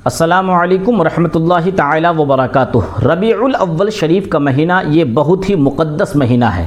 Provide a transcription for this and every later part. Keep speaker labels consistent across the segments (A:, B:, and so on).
A: السلام علیکم ورحمۃ اللہ تعالی وبرکاتہ۔ ربیع الاول شریف کا مہینہ یہ بہت ہی مقدس مہینہ ہے۔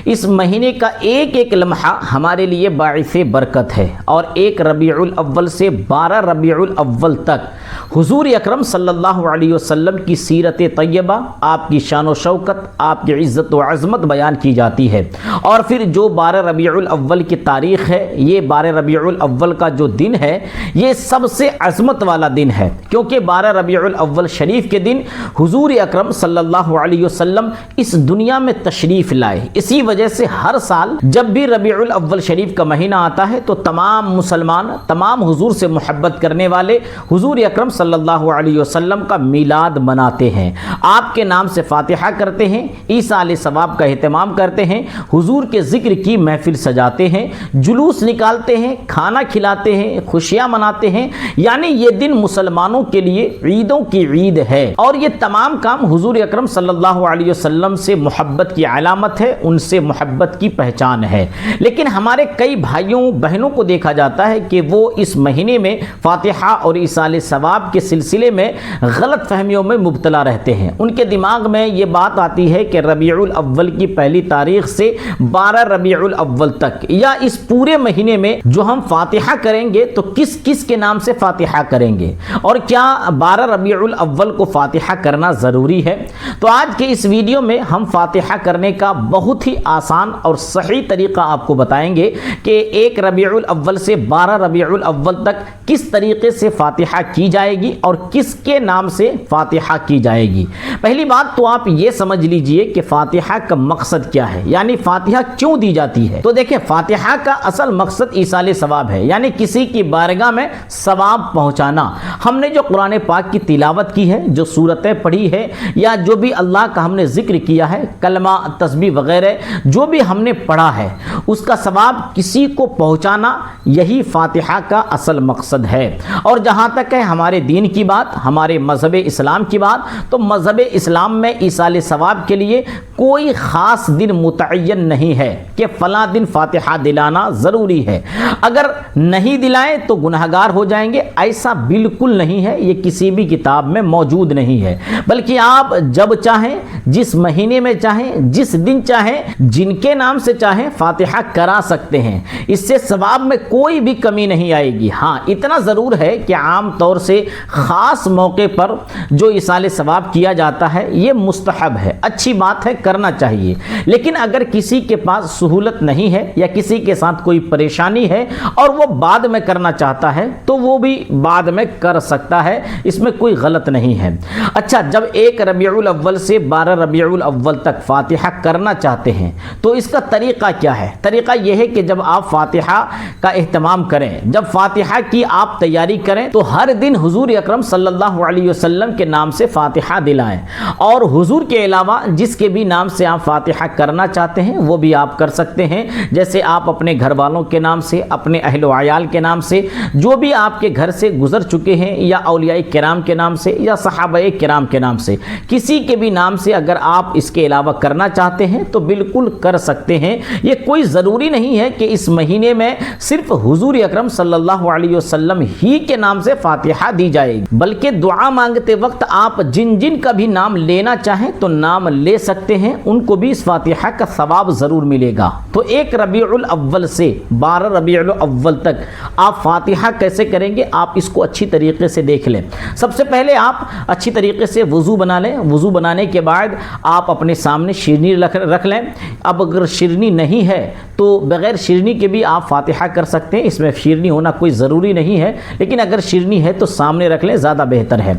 A: اس مہینے کا ایک ایک لمحہ ہمارے لیے باعث برکت ہے، اور ایک ربیع الاول سے 12 ربیع الاول تک حضور اکرم صلی اللہ علیہ وسلم کی سیرت طیبہ، آپ کی شان و شوکت، آپ کی عزت و عظمت بیان کی جاتی ہے۔ اور پھر جو 12 ربیع الاول کی تاریخ ہے، یہ 12 ربیع الاول کا جو دن ہے یہ سب سے عظمت والا دن ہے، کیونکہ 12 ربیع الاول شریف کے دن حضور اکرم صلی اللہ علیہ وسلم اس دنیا میں تشریف لائے۔ اسی وجہ سے ہر سال جب بھی ربیع الاول شریف کا مہینہ آتا ہے تو تمام مسلمان، تمام حضور سے محبت کرنے والے حضور اکرم صلی اللہ علیہ وسلم کا میلاد مناتے ہیں، آپ کے نام سے فاتحہ کرتے ہیں، عیسیٰ علیہ ثواب کا اہتمام کرتے ہیں، حضور کے ذکر کی محفل سجاتے ہیں، جلوس نکالتے ہیں، کھانا کھلاتے ہیں، خوشیاں مناتے ہیں۔ یعنی یہ دن مسلمانوں کے لیے عیدوں کی عید ہے، اور یہ تمام کام حضور اکرم صلی اللہ علیہ وسلم سے محبت کی علامت ہے، ان سے محبت کی پہچان ہے۔ لیکن ہمارے کئی بھائیوں بہنوں کو دیکھا جاتا ہے کہ وہ اس مہینے میں فاتحہ اور ایصال ثواب کے سلسلے میں غلط فہمیوں میں مبتلا رہتے ہیں۔ ان کے دماغ میں یہ بات آتی ہے کہ ربیع الاول کی پہلی تاریخ سے 12 ربیع الاول تک، یا اس پورے مہینے میں جو ہم فاتحہ کریں گے تو کس کس کے نام سے فاتحہ کریں گے، اور کیا 12 ربیع الاول کو فاتحہ کرنا ضروری ہے؟ تو آج کے اس ویڈیو میں ہم فاتحہ کرنے کا بہت ہی آسان اور صحیح طریقہ آپ کو بتائیں گے کہ 1 ربیع الاول سے 12 ربیع الاول تک کس طریقے سے فاتحہ کی جائے گی اور کس کے نام سے فاتحہ کی جائے گی۔ پہلی بات تو آپ یہ سمجھ لیجئے کہ فاتحہ کا مقصد کیا ہے، یعنی فاتحہ کیوں دی جاتی ہے۔ تو دیکھیں، فاتحہ کا اصل مقصد ایصال ثواب ہے، یعنی کسی کی بارگاہ میں ثواب پہنچانا۔ ہم نے جو قرآن پاک کی تلاوت کی ہے، جو سورتیں پڑھی ہے، یا جو بھی اللہ کا ہم نے ذکر کیا ہے، کلمہ، تسبیح وغیرہ جو بھی ہم نے پڑھا ہے، اس کا ثواب کسی کو پہنچانا، یہی فاتحہ کا اصل مقصد ہے۔ اور جہاں تک ہے ہمارے دین کی بات، ہمارے مذہب اسلام کی بات، تو مذہب اسلام میں ایصال ثواب کے لیے کوئی خاص دن متعین نہیں ہے کہ فلاں دن فاتحہ دلانا ضروری ہے۔ اگر نہیں دلائیں تو گنہگار ہو جائیں گے، ایسا بالکل نہیں ہے، یہ کسی بھی کتاب میں موجود نہیں ہے۔ بلکہ آپ جب چاہیں، جس مہینے میں چاہیں، جس دن چاہیں، جن کے نام سے چاہیں فاتحہ کرا سکتے ہیں، اس سے ثواب میں کوئی بھی کمی نہیں آئے گی۔ ہاں، اتنا ضرور ہے کہ عام طور سے خاص موقع پر جو ایصال ثواب کیا جاتا ہے یہ مستحب ہے، اچھی بات ہے، کرنا چاہیے۔ لیکن اگر کسی کے پاس سہولت نہیں ہے یا کسی کے ساتھ کوئی پریشانی ہے اور وہ بعد میں کرنا چاہتا ہے تو وہ بھی بعد میں کر سکتا ہے، اس میں کوئی غلط نہیں ہے۔ اچھا، جب 1 ربیع الاول سے 12 ربیع الاول تک فاتحہ کرنا چاہتے ہیں تو اس کا طریقہ کیا ہے؟ طریقہ یہ ہے کہ جب آپ فاتحہ کا اہتمام کریں، جب فاتحہ کی آپ تیاری کریں تو ہر دن حضور اکرم صلی اللہ علیہ وسلم کے نام سے فاتحہ دلائیں، اور حضور کے علاوہ جس کے بھی نام سے آپ فاتحہ کرنا چاہتے ہیں وہ بھی آپ کر سکتے ہیں۔ جیسے آپ اپنے گھر والوں کے نام سے، اپنے اہل و عیال کے نام سے، جو بھی آپ کے گھر سے گزر چکے ہیں، یا اولیاء کرام کے نام سے، یا صحابہ کرام کے نام سے، کسی کے بھی نام سے اگر آپ اس کے علاوہ کرنا چاہتے ہیں تو بالکل کر سکتے ہیں۔ یہ کوئی ضروری نہیں ہے کہ اس مہینے میں صرف حضور اکرم صلی اللہ علیہ وسلم ہی کے نام سے فاتحہ دی جائے گی، بلکہ دعا مانگتے وقت آپ جن جن کا بھی نام لینا چاہیں تو نام لے سکتے ہیں، ان کو بھی اس فاتحہ کا ثواب ضرور ملے گا۔ تو 1 ربیع الاول سے 12 ربیع الاول تک آپ فاتحہ کیسے کریں گے، آپ اس کو اچھی طریقے سے دیکھ لیں۔ سب سے پہلے آپ اچھی طریقے سے وضو بنا لیں۔ وضو بنانے کے بعد آپ اپنے سامنے شیرنی رکھ لیں۔ اب اگر شیرنی نہیں ہے تو بغیر شیرنی کے بھی آپ فاتحہ کر سکتے ہیں، اس میں شیرنی ہونا کوئی ضروری نہیں ہے، لیکن اگر شیرنی ہے تو سامنے رکھ لیں، زیادہ بہتر ہے۔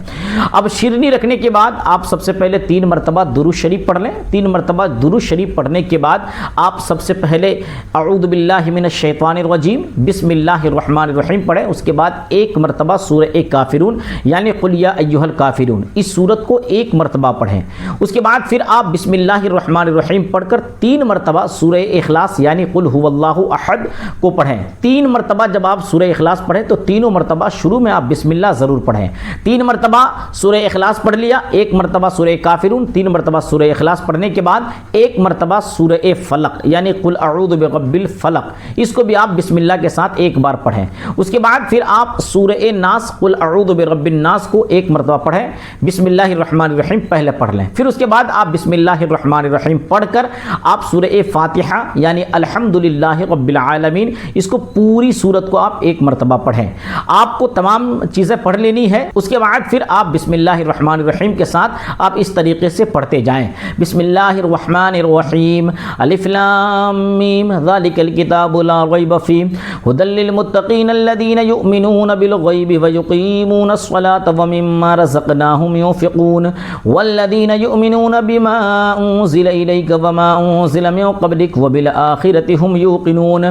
A: اب شیرنی رکھنے کے بعد آپ سب سے پہلے 3 مرتبہ درود شریف پڑھ لیں۔ 3 مرتبہ درود شریف پڑھنے کے بعد آپ سب سے پہلے اعوذ باللہ من الشیطان الرجیم بسم اللہ الرحمن الرحیم پڑھیں۔ اس کے بعد 1 مرتبہ سورہ کافرون یعنی قل یا ایھا الکافرون، اس سورت کو 1 مرتبہ پڑھیں۔ اس کے بعد پھر آپ بسم اللہ الرحمن الرحیم پڑھ کر 3 مرتبہ سورہ اخلاص یعنی قل هو اللہ احد کو پڑھیں۔ 3 مرتبہ جب آپ سورہ اخلاص پڑھیں تو تینوں مرتبہ شروع میں آپ بسم اللہ ضرور پڑھیں۔ 3 مرتبہ سورہ اخلاص پڑھ لیا، 1 مرتبہ سورہ کافرون، 3 مرتبہ سورہ اخلاص پڑھنے کے بعد 1 مرتبہ سورہ فلق یعنی قل اعوذ برب الفلق، اس کو بھی آپ بسم اللہ کے ساتھ 1 بار پڑھیں۔ اس کے بعد پھر آپ سورہ ناس قل اعوذ برب الناس کو 1 مرتبہ پڑھیں، بسم اللہ الرحمن الرحیم پہلے پڑھ لیں، پھر اس کے بعد آپ بسم اللہ الرحمن الرحیم پڑھ کر آپ سورہ فاتحہ یعنی الحمدللہ رب العالمین اس کو پوری سورت کو آپ 1 مرتبہ پڑھیں۔ آپ کو تمام چیزیں پڑھ لینی ہے۔ اس کے بعد پھر آپ بسم اللہ الرحمن الرحیم کے ساتھ آپ اس طریقے سے پڑھتے جائیں، بسم اللہ الرحمن الرحیم الف لام میم ذالک الکتاب لا ریب فیہ ھدی للمتقین الذین یؤمنون بالغیب ویقیمون الصلاۃ ومما رزقناہم ينفقون والذین یؤمنون بما انزل الیک وما انزل من قبلک وبالآخرۃ هم یوقنون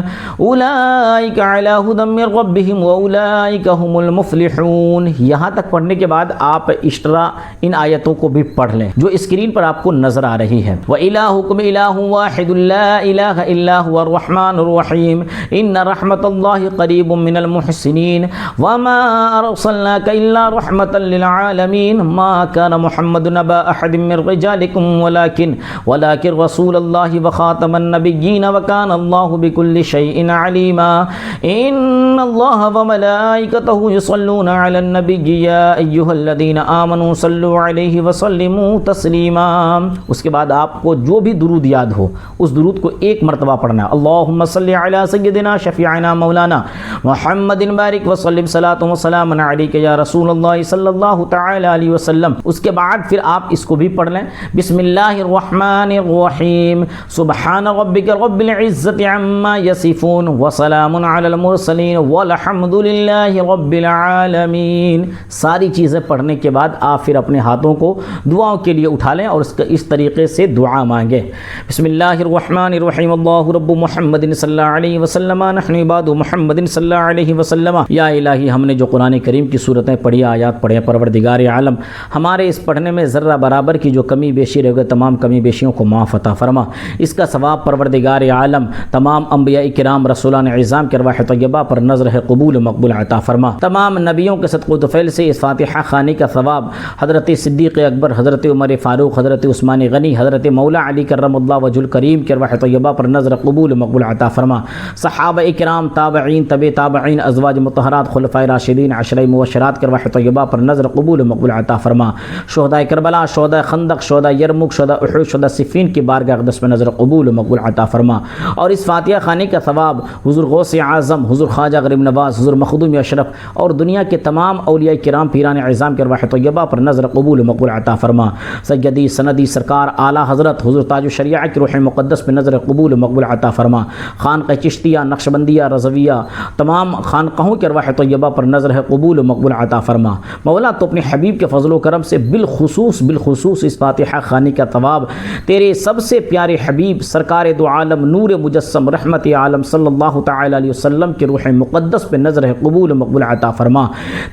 A: اولئک علی ھدی من ربہم واولئک هم المفلحون۔ یہاں تک پڑھنے کے بعد آپ اشترا ان آیتوں کو بھی پڑھ لیں جو اسکرین پر آپ کو نظر آ رہی ہے۔ وَإِلَٰهُكُمْ إِلَٰهٌ وَاحِدٌ لَا إِلَٰهَ إِلَّا هُوَ الرَّحْمَٰنُ الرَّحِيمُ إِنَّ رَحْمَةَ اللَّهِ قَرِيبٌ مِّنَ الْمُحْسِنِينَ وَمَا أَرْسَلْنَاكَ إِلَّا رَحْمَةً لِّلْعَالَمِينَ مَا كَانَ مُحَمَّدٌ أَبَا أَحَدٍ مِّن رِّجَالِكُمْ وَلَٰكِن رَّسُولَ اللَّهِ وَخَاتَمَ النَّبِيِّينَ وَكَانَ اللَّهُ بِكُلِّ شَيْءٍ عَلِيمًا إِنَّ اللَّهَ وَمَلَائِكَتَهُ يُصَلُّونَ عَلَى النَّبِيِّ يَا أَيُّهَا الَّذِينَ آمَنُوا صَلُّوا عَلَيْهِ وَسَلِّمُوا تَسْلِيمًا۔ اس کے بعد آپ کو جو بھی درود یاد ہو اس درود کو 1 مرتبہ پڑھنا ہے۔ اللہم صلی علی سیدنا شفیعنا مولانا محمد بارک وسلم صلاۃ و سلام علیک یا رسول اللہ صلی اللہ تعالی علیہ وسلم۔ اس کے بعد پھر آپ اس کو بھی پڑھ لیں، بسم اللہ الرحمن الرحیم سبحان ربک رب العزت عما یصفون وسلام علی المرسلین والحمد للہ رب العالمین۔ ساری چیزیں پڑھنے کے بعد آپ پھر اپنے ہاتھوں کو دعاؤں کے لیے اٹھا لیں اور اس طریقے سے دعا مانگیں۔ بسم اللہ الرحمن الرحیم اللہ رب محمد صلی اللہ علیہ وسلم نحن عباد محمد صلی اللہ علیہ وسلم۔ یا الہی، ہم نے جو قرآن کریم کی صورتیں پڑھی، آیات پڑھے، پروردگار عالم ہمارے اس پڑھنے میں ذرہ برابر کی جو کمی بیشی رہ گئے تمام کمی بیشیوں کو معاف عطا فرما۔ اس کا ثواب پروردگار عالم تمام انبیاء کرام رسولان اعظام کے ارواح طیبہ پر نظر ہے قبول مقبول عطا فرما۔ تمام نبیوں کے صدق و طفیل سے اس فاتحہ خوانی کا ثواب حضرت صدیق اکبر، حضرت عمر فاروق، حضرت عثمان غنی، حضرت مولا علی کرم اللہ وجہ الکریم کے ارواح طیبہ پر نظر قبول مقبول عطا فرما۔ صحابہ اکرام، تابعین، تبع تابعین، ازواج مطہرات، خلفائے راشدین، عشرہ مبشرات کے ارواح طیبہ پر نظر قبول مقبول عطا فرما۔ شہداء کربلا، شہداء خندق، شہداء یرموک، شہداء احد، شہداء صفین کی بارگاہ اقدس میں نظر قبول مقبول عطا فرما۔ اور اس فاتحہ خوانی کا ثواب حضور غوث اعظم، حضور خواجہ غریب نواز، حضور مخدوم اشرف اور دنیا کے تمام اولیاء کرام پیران اعظام کے ارواح طیبہ پر نظر قبول مقبول عطا فرما۔ سیدی سندی سرکار اعلی حضرت حضور تاج الشریعہ کی روح مقدس میں نظر قبول مقبول عطا فرما۔ خانقاہ چشتیہ، نقشبندیہ، رضویہ تمام خانقاہوں کے ارواح طیبہ پر نظر ہے قبول مقبول عطا فرما۔ مولا تو اپنے حبیب کے فضل و کرم سے بالخصوص اس فاتحہ خوانی کا ثواب تیرے سب سے پیارے حبیب سرکار دو عالم نور مجسم رحمت عالم صلی اللہ تعالی علیہ وسلم کے روح مقدس پہ نظر ہے قبول مقبول عطا فرما۔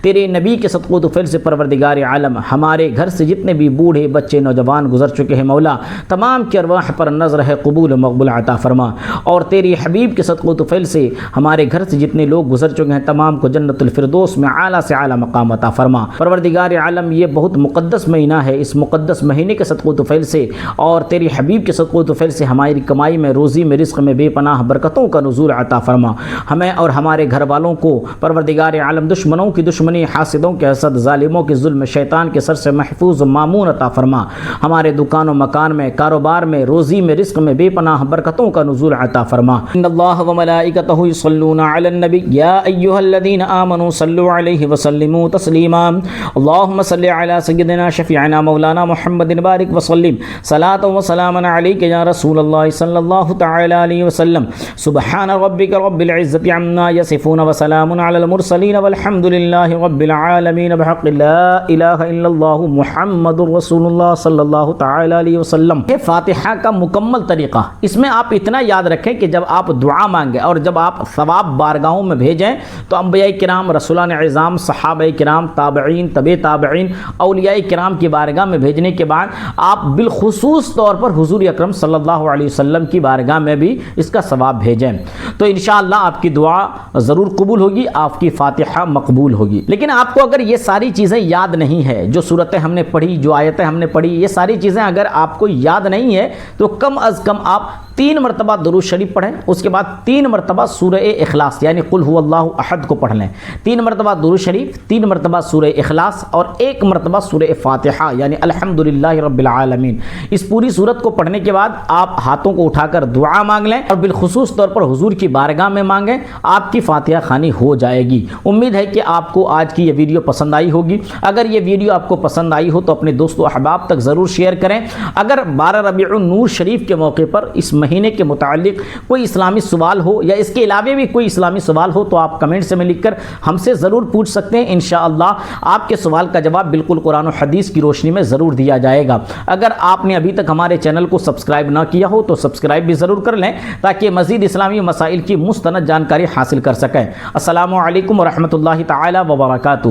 A: تیرے نبی کے صدق و طفیل سے پروردگار عالم ہمارے گھر سے جتنے بھی بوڑھے بچے نوجوان گزر چکے ہیں مولا تمام کے ارواح پر نظر ہے قبول مقبول عطا فرما۔ اور تیری حبیب کے صدق و طفیل سے ہمارے گھر سے جتنے لوگ گزر چکے ہیں تمام کو جنت الفردوس میں اعلیٰ سے اعلیٰ مقام عطا فرما۔ پروردگار عالم یہ بہت مقدس مہینہ ہے، اس مقدس مہینے کے صدق و طفیل سے اور تیری حبیب کے صدق و طفیل سے ہماری کمائی میں، روزی میں، رزق میں بے پناہ برکتوں کا نزول عطا فرما۔ ہمیں اور ہمارے گھر والوں کو پروردگار عالم دشمنوں کی دشمنی، حاسدوں کے حسد، ظالموں کے ظلم، شیطان کے سر سے محفوظ و مامون عطا فرما۔ ہمارے دکان و مکان میں، کاروبار میں، روزی میں، رزق میں بے پناہ برکتوں کا نزول عطا فرما۔ ان اللہ و ملائکتہ یصلون علی النبی یا ایھا الذین آمنوا صلوا علیہ وسلموا تسلیما۔ اللہم صل علی سیدنا شفیعنا مولانا محمد بارک وسلم صلاۃ و سلام علیک یا رسول اللہ صلی اللہ تعالی علیہ وسلم۔ سبحان ربک رب العزت عما یصفون وسلام علی المرسلین والحمد للہ رب العالمین بحق لا الہ الا اللہ محمد رسول اللہ صلی اللہ تعالی علیہ وسلم۔ یہ فاتحہ کا مکمل طریقہ، اس میں آپ اتنا یاد رکھیں کہ جب آپ دعا مانگیں اور جب آپ ثواب بارگاہوں میں بھیجیں تو انبیاء کرام، رسولان اعظام، صحابہ کرام، تابعین، تبع تابعین، اولیاء کرام کی بارگاہ میں بھیجنے کے بعد آپ بالخصوص طور پر حضور اکرم صلی اللہ علیہ وسلم کی بارگاہ میں بھی اس کا ثواب بھیجیں، تو انشاءاللہ آپ کی دعا ضرور قبول ہوگی، آپ کی فاتحہ مقبول ہوگی۔ لیکن آپ کو اگر یہ ساری چیزیں یاد نہیں ہے، جو صورتیں ہم نے پڑھی، جو آیتیں ہم نے پڑھی، یہ ساری چیزیں اگر آپ کو یاد نہیں ہے تو کم از کم آپ 3 مرتبہ درود شریف پڑھیں، اس کے بعد 3 مرتبہ سورہ اخلاص یعنی قل هو اللہ احد کو پڑھ لیں، 3 مرتبہ درود شریف، 3 مرتبہ سورہ اخلاص اور 1 مرتبہ سورہ فاتحہ یعنی الحمدللہ رب العالمین۔ اس پوری سورت کو پڑھنے کے بعد آپ ہاتھوں کو اٹھا کر دعا مانگ لیں اور بالخصوص طور پر حضور کی بارگاہ میں مانگیں، آپ کی فاتحہ خوانی ہو جائے گی۔ امید ہے کہ آپ کو آج کی یہ ویڈیو پسند آئی ہوگی۔ اگر یہ ویڈیو آپ کو پسند آئی ہو تو اپنے دوستوں احباب تک ضرور شیئر کریں۔ اگر 12 ربیع النور شریف کے موقع پر اس مہینے کے متعلق کوئی اسلامی سوال ہو یا اس کے علاوہ بھی کوئی اسلامی سوال ہو تو آپ کمنٹس میں لکھ کر ہم سے ضرور پوچھ سکتے ہیں۔ انشاءاللہ آپ کے سوال کا جواب بالکل قرآن و حدیث کی روشنی میں ضرور دیا جائے گا۔ اگر آپ نے ابھی تک ہمارے چینل کو سبسکرائب نہ کیا ہو تو سبسکرائب بھی ضرور کر لیں تاکہ مزید اسلامی مسائل کی مستند جانکاری حاصل کر سکیں۔ السلام علیکم ورحمۃ اللہ تعالی وبرکاتہ۔